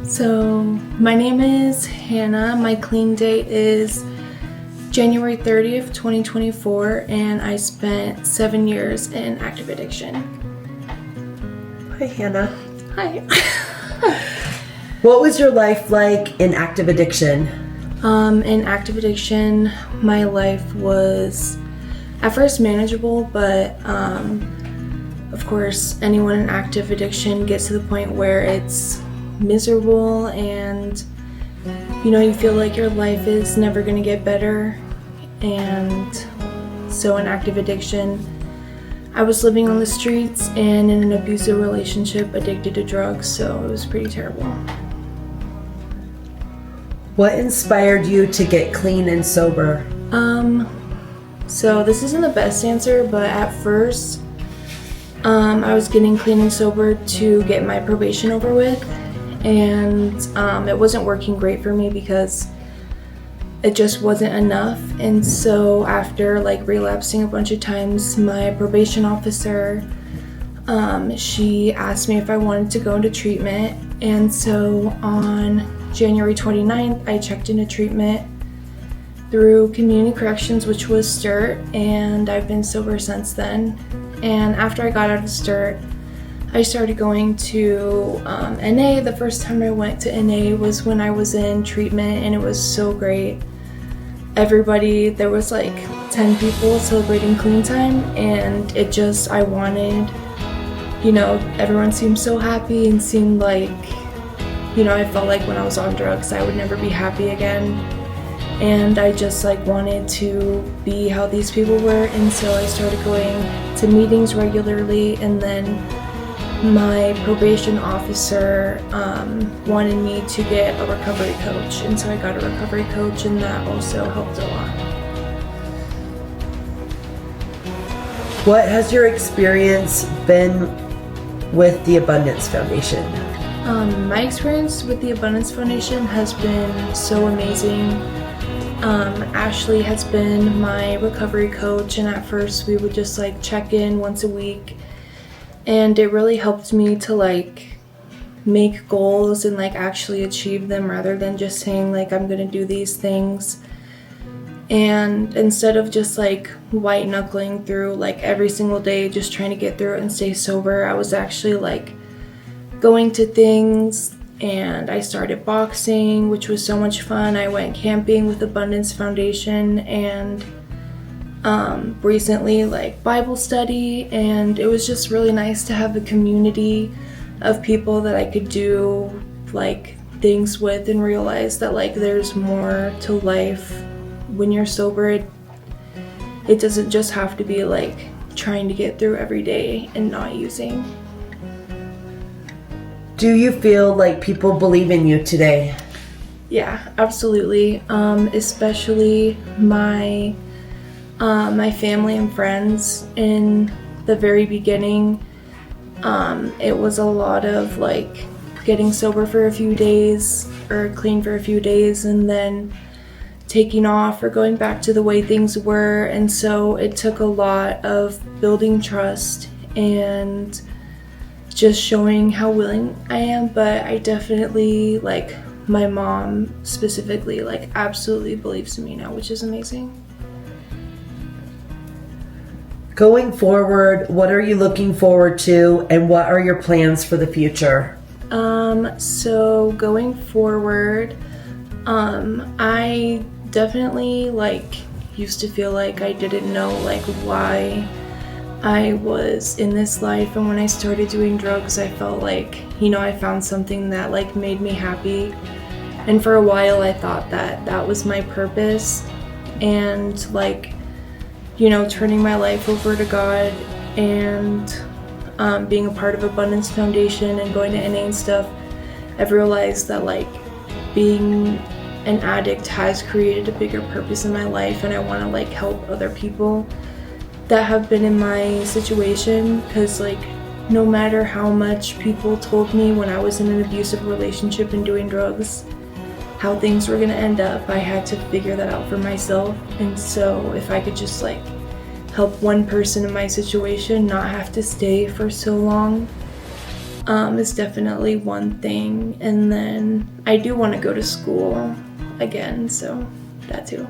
So, my name is Hannah. My clean date is January 30th, 2024, and I spent 7 years in active addiction. Hi, Hannah. Hi. What was your life like in active addiction? In active addiction, my life was at first manageable, but of course, anyone in active addiction gets to the point where it's miserable and you feel like your life is never going to get better. And so in active addiction, I was living on the streets and in an abusive relationship, addicted to drugs, so it was pretty terrible. What inspired you to get clean and sober? So this isn't the best answer, but at first I was getting clean and sober to get my probation over with, and it wasn't working great for me because it just wasn't enough. And so after relapsing a bunch of times, my probation officer, she asked me if I wanted to go into treatment. And so on January 29th, I checked into treatment through Community Corrections, which was STIRT, and I've been sober since then. And after I got out of STIRT, I started going to NA. The first time I went to NA was when I was in treatment, and it was so great. There was 10 people celebrating clean time, and I wanted, everyone seemed so happy and seemed like, I felt like when I was on drugs, I would never be happy again. And I just wanted to be how these people were, and so I started going to meetings regularly. And then my probation officer wanted me to get a recovery coach, and so I got a recovery coach, and that also helped a lot. What has your experience been with the Abundance Foundation? My experience with the Abundance Foundation has been so amazing. Ashley has been my recovery coach, and at first we would just check in once a week, and it really helped me to make goals and actually achieve them rather than just saying I'm gonna do these things. And instead of just white knuckling through every single day just trying to get through it and stay sober, I was actually going to things. And I started boxing, which was so much fun. I went camping with Abundance Foundation, and recently Bible study, and it was just really nice to have a community of people that I could do things with and realize that there's more to life when you're sober. It doesn't just have to be trying to get through every day and not using. Do you feel like people believe in you today? Yeah, absolutely. Especially my family and friends. In the very beginning, it was a lot of getting sober for a few days or clean for a few days and then taking off or going back to the way things were. And so it took a lot of building trust and just showing how willing I am. But I definitely, my mom specifically, absolutely believes in me now, which is amazing. Going forward, what are you looking forward to, and what are your plans for the future? So going forward, I definitely used to feel I didn't know why I was in this life, and when I started doing drugs, I felt I found something that made me happy, and for a while I thought that was my purpose. And turning my life over to God and being a part of Abundance Foundation and going to NA and stuff, I've realized that being an addict has created a bigger purpose in my life, and I want to help other people that have been in my situation, because no matter how much people told me when I was in an abusive relationship and doing drugs how things were going to end up, I had to figure that out for myself. And so if I could just help one person in my situation not have to stay for so long, is definitely one thing. And then I do want to go to school again, so that too.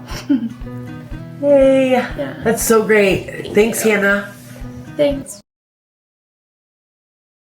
Hey, Yeah. that's so great. Thanks, you. Hannah. Thanks.